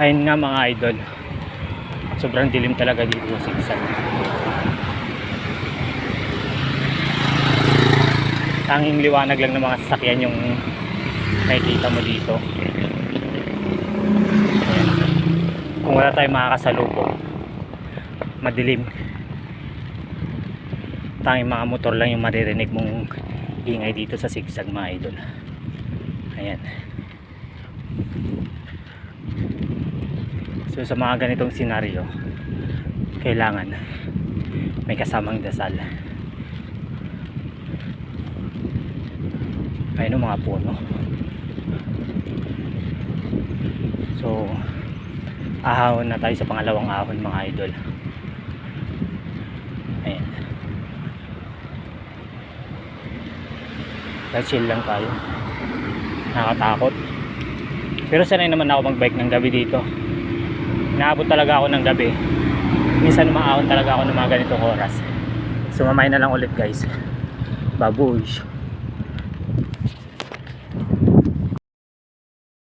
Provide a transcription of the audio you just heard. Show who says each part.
Speaker 1: Ayun nga mga idol, sobrang dilim talaga dito sa Sigsag. Tanging liwanag lang ng mga sasakyan yung nakikita mo dito. Ayan. Kung wala tayong makakasalubong, madilim, tanging mga motor lang yung maririnig mong ingay dito sa Sigsag mga idol. Ayan. So sa mga ganitong senaryo, kailangan may kasamang dasal. Ayun ang mga puno. So ahon na tayo sa pangalawang ahon mga idol. Ayan. Chill lang tayo. Nakakatakot. Pero sanay naman ako mag-bike ng gabi dito. Inaabot talaga ako ng gabi. Minsan umaahon talaga ako ng mga ganitong oras. So mamaya na lang ulit guys. Babush.